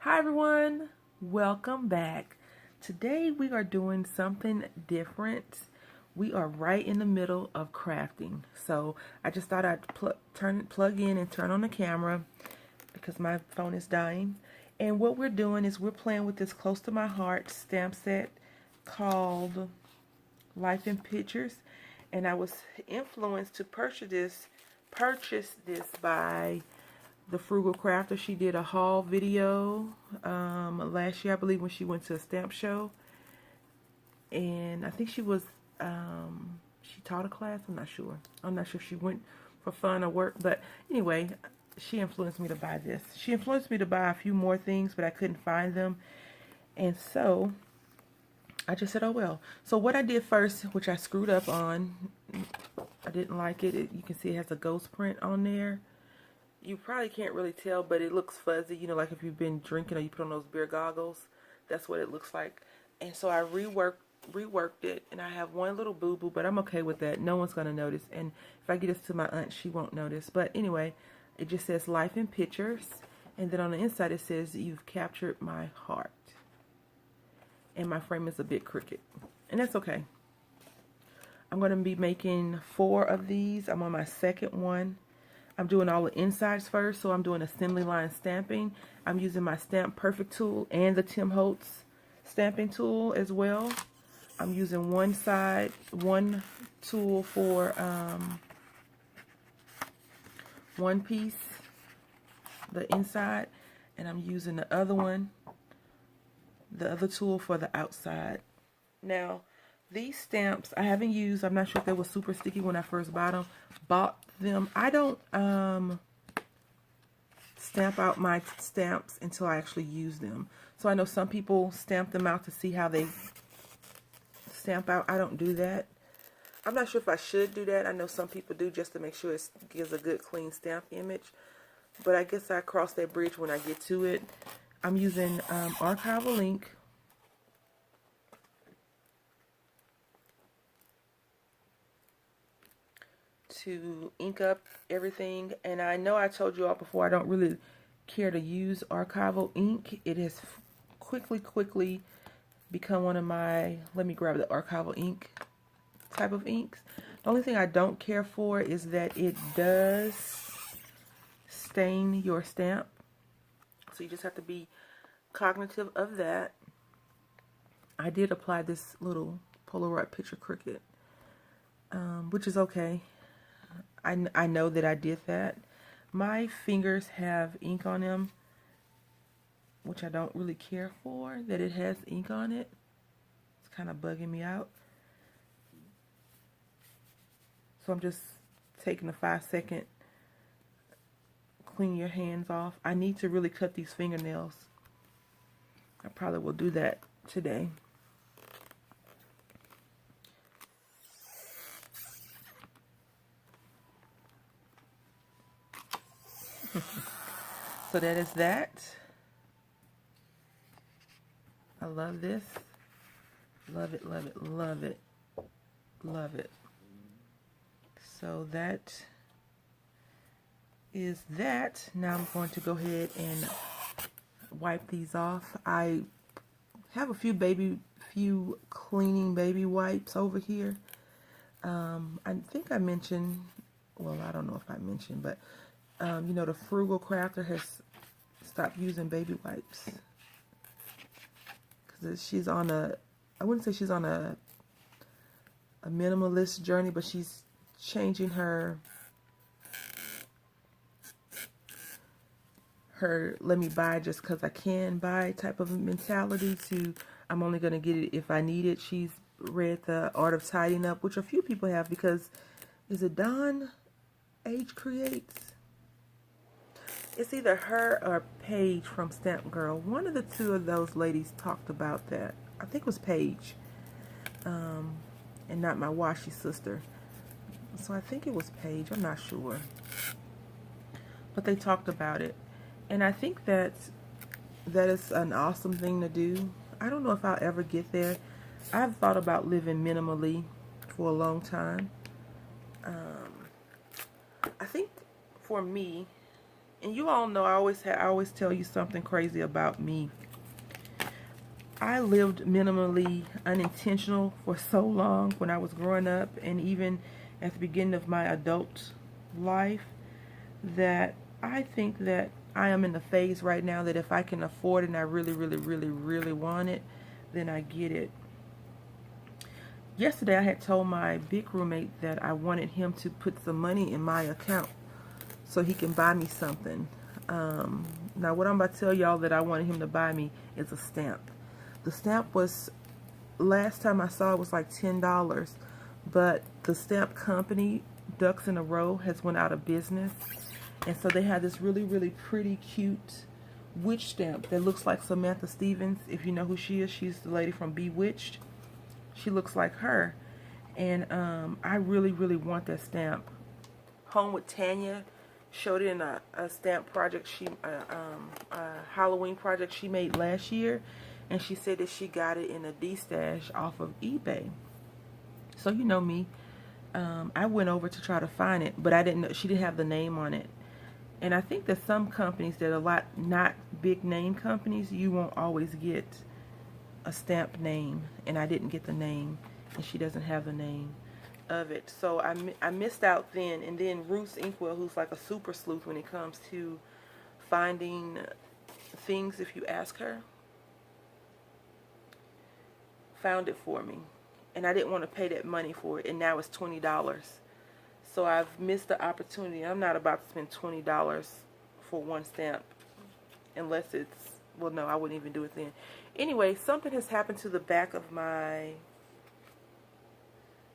Hi everyone, welcome back. Today we are doing something different. We are right in the middle of crafting. So I just thought I'd plug in and turn on the camera because my phone is dying. And what we're doing is we're playing with this close to my heart stamp set called Life in Pictures. And I was influenced to purchase this by the Frugal Crafter. She did a haul video last year, I believe, when she went to a stamp show, and I think she taught a class. I'm not sure if she went for fun or work, but anyway, she influenced me to buy this. She influenced me to buy a few more things, but I couldn't find them, and so I just said, oh well. So what I did first, which I screwed up on, I didn't like it. You can see it has a ghost print on there. You probably can't really tell, but it looks fuzzy. You know, like if you've been drinking or you put on those beer goggles, that's what it looks like. And so I reworked it, and I have one little boo-boo, but I'm okay with that. No one's going to notice. And if I get this to my aunt, she won't notice. But anyway, it just says Life in Pictures. And then on the inside, it says, you've captured my heart. And my frame is a bit crooked. And that's okay. I'm going to be making 4 of these. I'm on my second one. I'm doing all the insides first, so I'm doing assembly line stamping. I'm using my Stamp Perfect tool and the Tim Holtz stamping tool as well. I'm using one tool for one piece, the inside, and I'm using the other tool for the outside. Now, these stamps I haven't used. I'm not sure if they were super sticky when I first bought them. I don't stamp out my stamps until I actually use them. So I know some people stamp them out to see how they stamp out. I don't do that. I'm not sure if I should do that. I know some people do just to make sure it gives a good clean stamp image. But I guess I cross that bridge when I get to it. I'm using archival ink. To ink up everything, and I know I told you all before I don't really care to use archival ink. It has quickly become one of my, let me grab the archival ink type of inks. The only thing I don't care for is that it does stain your stamp, so you just have to be cognitive of that. I did apply this little Polaroid picture Cricut, which is okay. I know that I did that. My fingers have ink on them, which I don't really care for, that it has ink on it. It's kind of bugging me out. So I'm just taking a 5-second, clean your hands off. I need to really cut these fingernails. I probably will do that today. So that is that. I love this. Love it, love it, love it, love it. So that is that. Now I'm going to go ahead and wipe these off. I have a few cleaning baby wipes over here. I think I mentioned, well, I don't know if I mentioned, but you know, the Frugal Crafter has stopped using baby wipes because she's on I wouldn't say she's on a minimalist journey, but she's changing her let me buy just because I can buy type of mentality to I'm only going to get it if I need it. She's read The Art of Tidying Up, which a few people have, because is it Dawn Age Creates? It's either her or Paige from Stamp Girl. One of the two of those ladies talked about that. I think it was Paige, and not my washy sister. So I think it was Paige. I'm not sure. But they talked about it. And I think that is an awesome thing to do. I don't know if I'll ever get there. I've thought about living minimally for a long time. I think for me, And you all know I always tell you something crazy about me. I lived minimally unintentional for so long when I was growing up, and even at the beginning of my adult life, that I think that I am in the phase right now that if I can afford it and I really, really, really, really want it, then I get it. Yesterday I had told my big roommate that I wanted him to put some money in my account so he can buy me something. Now what I'm about to tell y'all that I wanted him to buy me is a stamp. The stamp was, last time I saw it was like $10, but the stamp company, Ducks in a Row, has went out of business. And so they have this really, really pretty, cute witch stamp that looks like Samantha Stevens. If you know who she is, she's the lady from Bewitched. She looks like her. And I really, really want that stamp. Home with Tanya showed it in a stamp project, a Halloween project she made last year. And she said that she got it in a D-stash off of eBay. So you know me. I went over to try to find it, but I didn't know, she didn't have the name on it. And I think that some companies that are a lot not big name companies, you won't always get a stamp name. And I didn't get the name, and she doesn't have the name of it. So I missed out then. And then Ruth Inkwell, who's like a super sleuth when it comes to finding things if you ask her, found it for me. And I didn't want to pay that money for it, and now it's $20. So I've missed the opportunity. I'm not about to spend $20 for one stamp unless it's, well, no, I wouldn't even do it then. Anyway, something has happened to the back of my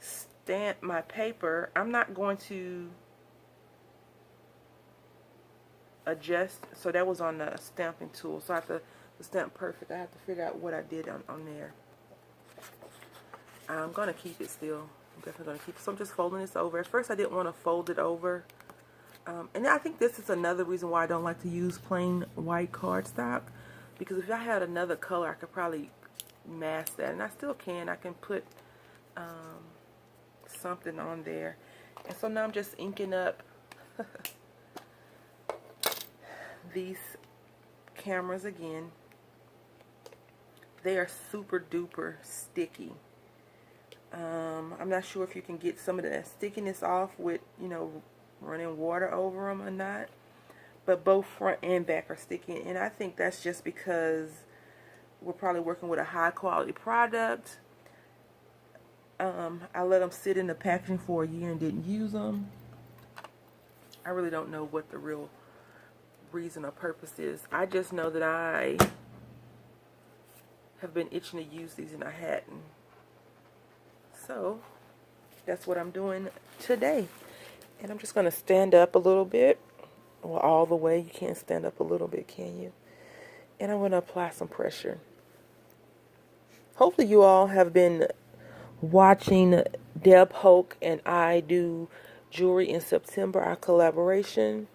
stamp, my paper. I'm not going to adjust. So that was on the stamping tool. So I have to, the Stamp Perfect, I have to figure out what I did on there. I'm going to keep it still. I'm definitely going to keep it. So I'm just folding this over. At first I didn't want to fold it over. And I think this is another reason why I don't like to use plain white cardstock. Because if I had another color, I could probably mask that. And I still can. I can put something on there. And so now I'm just inking up these cameras again. They are super duper sticky. I'm not sure if you can get some of that stickiness off with, you know, running water over them or not. But both front and back are sticky. And I think that's just because we're probably working with a high quality product. I let them sit in the packaging for a year and didn't use them. I really don't know what the real reason or purpose is. I just know that I have been itching to use these and I hadn't. So that's what I'm doing today. And I'm just going to stand up a little bit. Well, all the way. You can't stand up a little bit, can you? And I'm going to apply some pressure. Hopefully you all have been watching Deb Hoke and I do jewelry in September, our collaboration.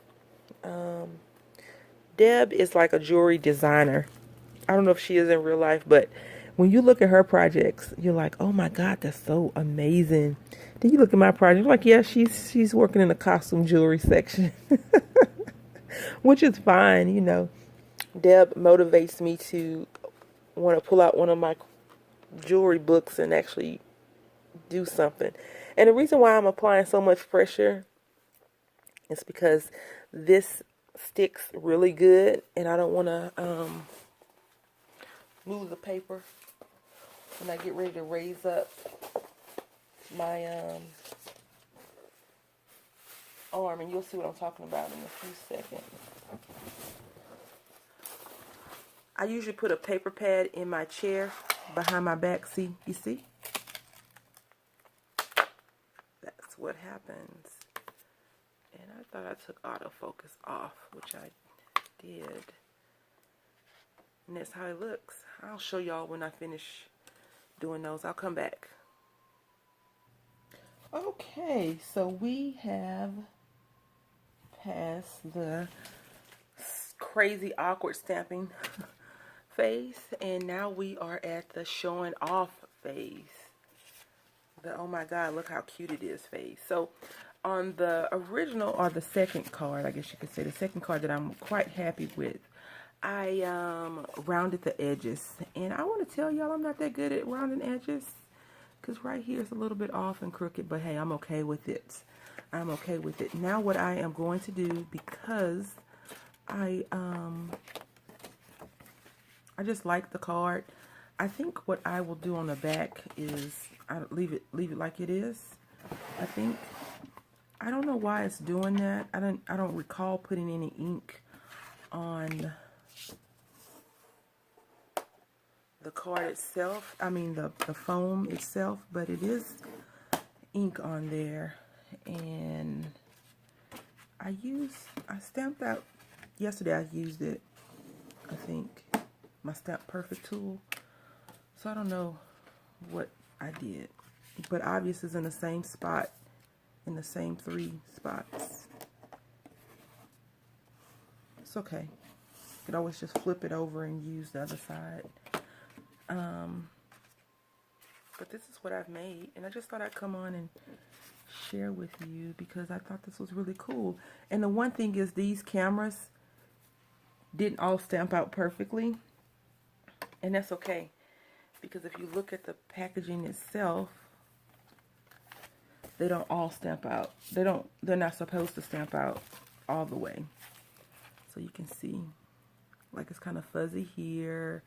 Deb is like a jewelry designer. I don't know if she is in real life, but when you look at her projects, you're like, oh my God, that's so amazing. Then you look at my project, you're like, yeah, she's working in the costume jewelry section. Which is fine, you know. Deb motivates me to want to pull out one of my jewelry books and actually do something. And the reason why I'm applying so much pressure is because this sticks really good, and I don't want to move the paper when I get ready to raise up my arm, and you'll see what I'm talking about in a few seconds. I usually put a paper pad in my chair behind my back. See, you see? That's what happens. And I thought I took autofocus off, which I did. And that's how it looks. I'll show y'all when I finish doing those. I'll come back. Okay, so we have passed the crazy awkward stamping phase, and now we are at the showing off phase. The oh my God, look how cute it is phase. So On the original, or the second card, I guess you could say, the second card that I'm quite happy with, I rounded the edges. And I want to tell y'all I'm not that good at rounding edges, because right here is a little bit off and crooked, but hey, I'm okay with it. I'm okay with it. Now what I am going to do, because I just like the card, I think what I will do on the back is I leave it like it is. I think, I don't know why it's doing that. I don't recall putting any ink on the card itself. I mean the foam itself, but it is ink on there. And I stamped out yesterday. I used it, I think, my Stamp Perfect tool. So I don't know what I did, but obviously it's in the same spot, in the same 3 spots. It's okay. You could always just flip it over and use the other side. But this is what I've made, and I just thought I'd come on and share with you because I thought this was really cool. And the one thing is, these cameras didn't all stamp out perfectly, and that's okay, because if you look at the packaging itself, they don't all stamp out. They're not supposed to stamp out all the way. So you can see, like, it's kind of fuzzy here,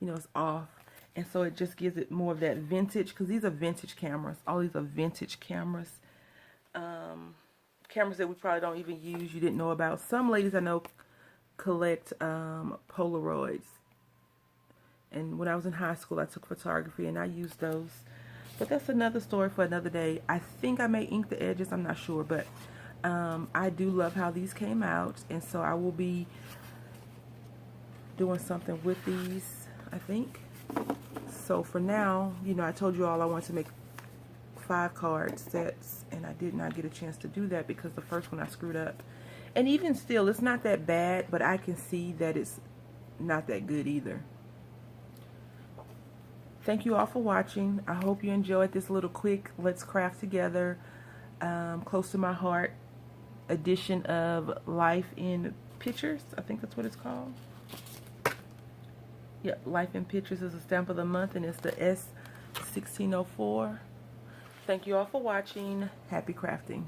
you know, it's off. And so it just gives it more of that vintage, because these are vintage cameras. All these are vintage cameras. Cameras that we probably don't even use, you didn't know about. Some ladies I know collect Polaroids. And when I was in high school, I took photography and I used those. But that's another story for another day. I think I may ink the edges, I'm not sure. But I do love how these came out. And so I will be doing something with these, I think. So for now, you know, I told you all I wanted to make 5 card sets, and I did not get a chance to do that because the first one I screwed up. And even still, it's not that bad, but I can see that it's not that good either. Thank you all for watching. I hope you enjoyed this little quick Let's Craft Together, close to my heart edition of Life in Pictures. I think that's what it's called. Yeah, Life in Pictures is a stamp of the month, and it's the S1604. Thank you all for watching. Happy crafting.